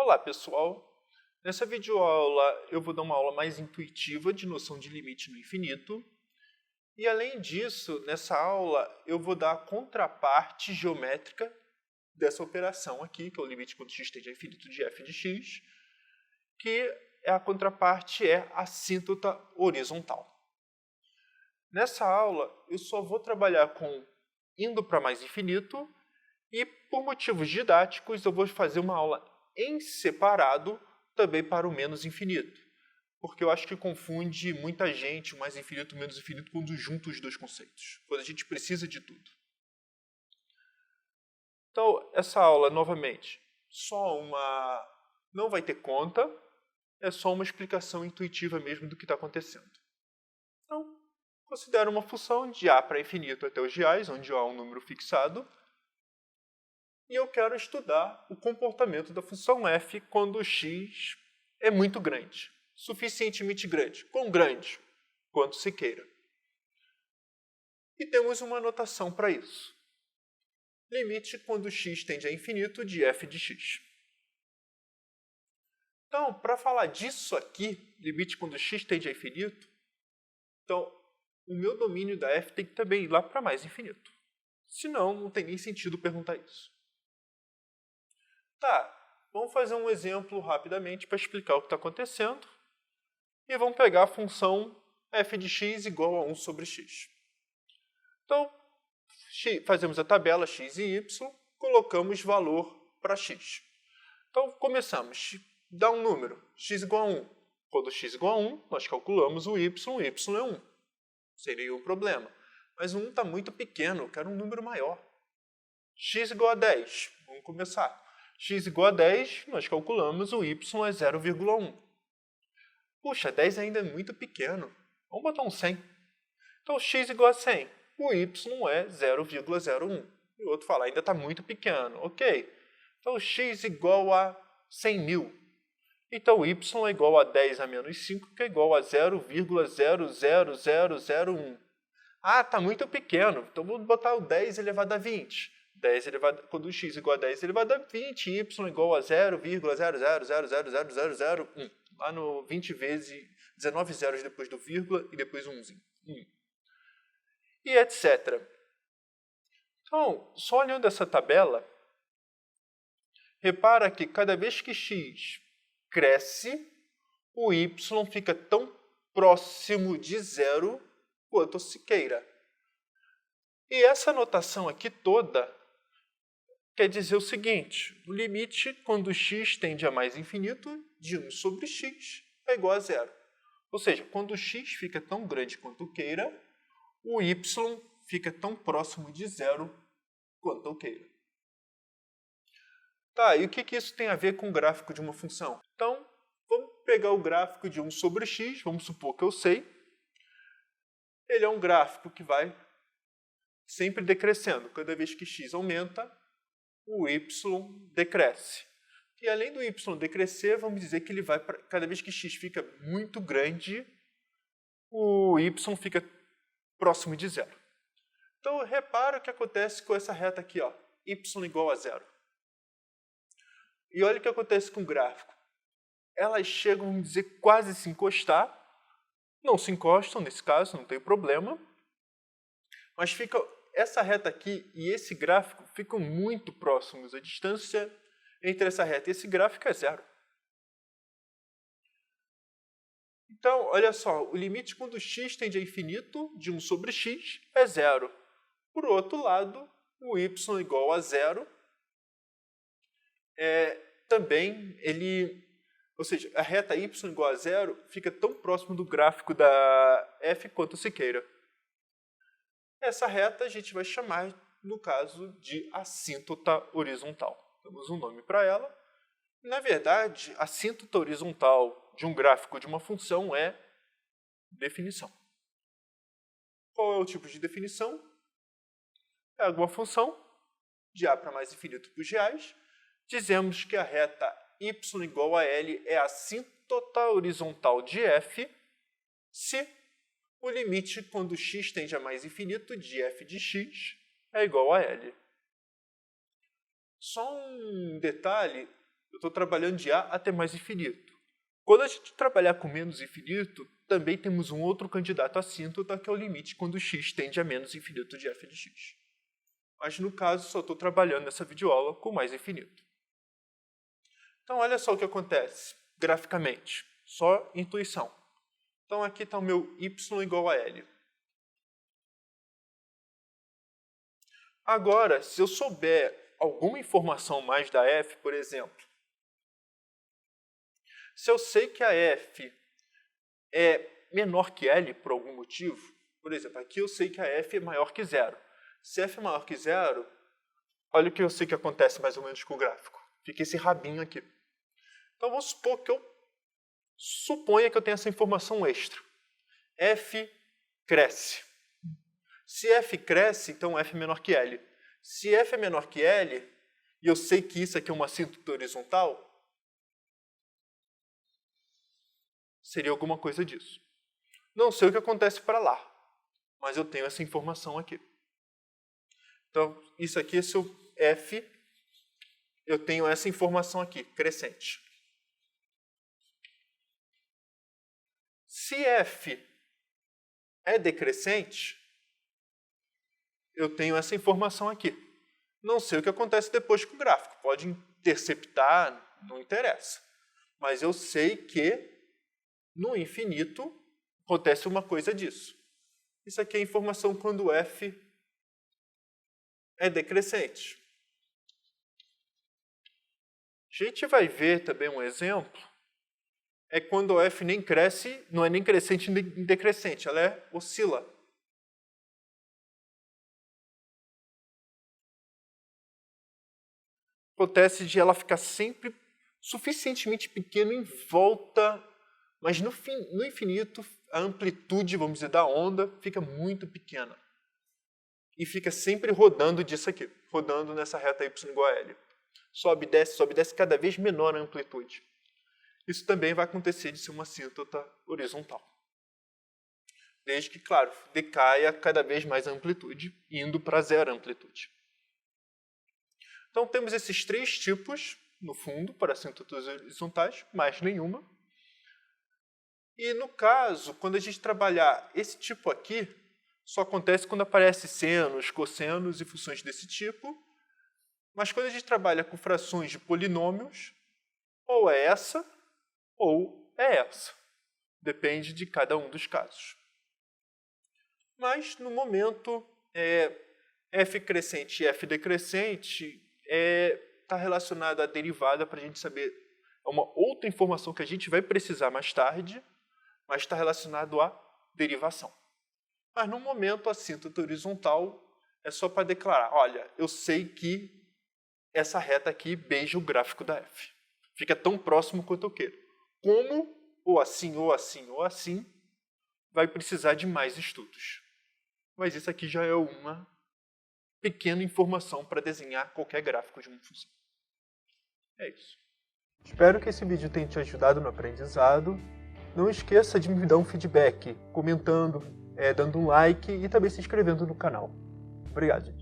Olá pessoal, nessa videoaula eu vou dar uma aula mais intuitiva de noção de limite no infinito e além disso, nessa aula eu vou dar a contraparte geométrica dessa operação aqui, que é o limite quando x tende a infinito de f de x, que a contraparte é a assíntota horizontal. Nessa aula eu só vou trabalhar com indo para mais infinito e por motivos didáticos eu vou fazer uma aula em separado também para o menos infinito, porque eu acho que confunde muita gente o mais infinito e o menos infinito quando junta os dois conceitos, quando a gente precisa de tudo. Então, essa aula, novamente, não vai ter conta, é só uma explicação intuitiva mesmo do que está acontecendo. Então, considero uma função de A para infinito até os reais, onde A é um número fixado, e eu quero estudar o comportamento da função f quando x é muito grande, suficientemente grande. Quão grande? Quanto se queira. E temos uma notação para isso. Limite quando x tende a infinito de f de x. Então, para falar disso aqui, limite quando x tende a infinito, então o meu domínio da f tem que também ir lá para mais infinito. Senão, não tem nem sentido perguntar isso. Tá, vamos fazer um exemplo rapidamente para explicar o que está acontecendo. E vamos pegar a função f de x igual a 1 sobre x. Então, fazemos a tabela x e y, colocamos valor para x. Então, começamos. Dá um número, x igual a 1. Quando x igual a 1, nós calculamos o y é 1. Seria um problema. Mas o 1 está muito pequeno, eu quero um número maior. X igual a 10. Vamos começar. X igual a 10, nós calculamos o y é 0,1. Puxa, 10 ainda é muito pequeno. Vamos botar um 100. Então, x igual a 100. O y é 0,01. E o outro fala, ainda está muito pequeno. Ok. Então, x igual a 100.000. Então, y é igual a 10 a menos 5, que é igual a 0,00001. Ah, está muito pequeno. Então, vamos botar o 10 elevado a 20. Quando o x igual a 10 elevado a 20, y igual a 0,0000001. Lá no 20 vezes 19 zeros depois do vírgula e depois umzinho. E etc. Então, só olhando essa tabela, repara que cada vez que x cresce, o y fica tão próximo de zero quanto se queira. E essa notação aqui toda quer dizer o seguinte, o limite quando x tende a mais infinito de 1 sobre x é igual a zero. Ou seja, quando x fica tão grande quanto queira, o y fica tão próximo de zero quanto eu queira. Tá, e o que isso tem a ver com o gráfico de uma função? Então, vamos pegar o gráfico de 1 sobre x, vamos supor que eu sei. Ele é um gráfico que vai sempre decrescendo. Cada vez que x aumenta, o y decresce. E além do y decrescer, vamos dizer que ele vai cada vez que x fica muito grande, o y fica próximo de zero. Então, repara o que acontece com essa reta aqui, ó, y igual a zero. E olha o que acontece com o gráfico. Elas chegam, vamos dizer, quase a se encostar. Não se encostam, nesse caso, não tem problema. Mas fica essa reta aqui e esse gráfico ficam muito próximos. A distância entre essa reta e esse gráfico é zero. Então, olha só, o limite quando x tende a infinito de 1 sobre x é zero. Por outro lado, o y igual a zero, também ou seja, a reta y igual a zero fica tão próximo do gráfico da f quanto se queira. Essa reta a gente vai chamar, no caso, de assíntota horizontal. Temos um nome para ela. Na verdade, a assíntota horizontal de um gráfico de uma função é definição. Qual é o tipo de definição? É alguma função de A para mais infinito para os reais. Dizemos que a reta y igual a L é a assíntota horizontal de f se o limite quando x tende a mais infinito de f de x é igual a L. Só um detalhe, Eu estou trabalhando de A até mais infinito. Quando a gente trabalhar com menos infinito, também temos um outro candidato assíntota, que é o limite quando x tende a menos infinito de f de x. Mas no caso, só estou trabalhando nessa videoaula com mais infinito. Então, olha só o que acontece graficamente. Só intuição. Então, aqui está o meu y igual a L. Agora, se eu souber alguma informação mais da f, por exemplo, se eu sei que a f é menor que L por algum motivo, por exemplo, aqui eu sei que a f é maior que zero. Se f é maior que zero, olha o que eu sei que acontece mais ou menos com o gráfico. Fica esse rabinho aqui. Então, vamos supor que eu suponha que eu tenho essa informação extra. F cresce. Se f cresce, então f é menor que L. Se f é menor que L, e eu sei que isso aqui é uma assíntota horizontal, seria alguma coisa disso. Não sei o que acontece para lá, mas eu tenho essa informação aqui. Então, isso aqui é seu f, eu tenho essa informação aqui, crescente. Se f é decrescente, eu tenho essa informação aqui. Não sei o que acontece depois com o gráfico. Pode interceptar, não interessa. Mas eu sei que no infinito acontece uma coisa disso. Isso aqui é informação quando f é decrescente. A gente vai ver também um exemplo. É quando a f nem cresce, não é nem crescente nem decrescente, ela oscila. Acontece de ela ficar sempre suficientemente pequena em volta, mas no infinito a amplitude, vamos dizer, da onda fica muito pequena. E fica sempre rodando disso aqui, rodando nessa reta y igual a L. Sobe, desce, cada vez menor a amplitude. Isso também vai acontecer de ser uma assíntota horizontal. Desde que, claro, decaia cada vez mais a amplitude, indo para zero a amplitude. Então, temos esses três tipos, no fundo, para assíntotas horizontais, mais nenhuma. E, no caso, quando a gente trabalhar esse tipo aqui, só acontece quando aparece senos, cossenos e funções desse tipo. Mas quando a gente trabalha com frações de polinômios, ou é essa, ou é essa. Depende de cada um dos casos. Mas, no momento, f crescente e f decrescente está relacionado à derivada para a gente saber. É uma outra informação que a gente vai precisar mais tarde, mas está relacionado à derivação. Mas, no momento, a assíntota horizontal é só para declarar, olha, eu sei que essa reta aqui beija o gráfico da f. Fica tão próximo quanto eu quero. Como, ou assim, ou assim, ou assim, vai precisar de mais estudos. Mas isso aqui já é uma pequena informação para desenhar qualquer gráfico de uma função. É isso. Espero que esse vídeo tenha te ajudado no aprendizado. Não esqueça de me dar um feedback, comentando, dando um like e também se inscrevendo no canal. Obrigado, gente.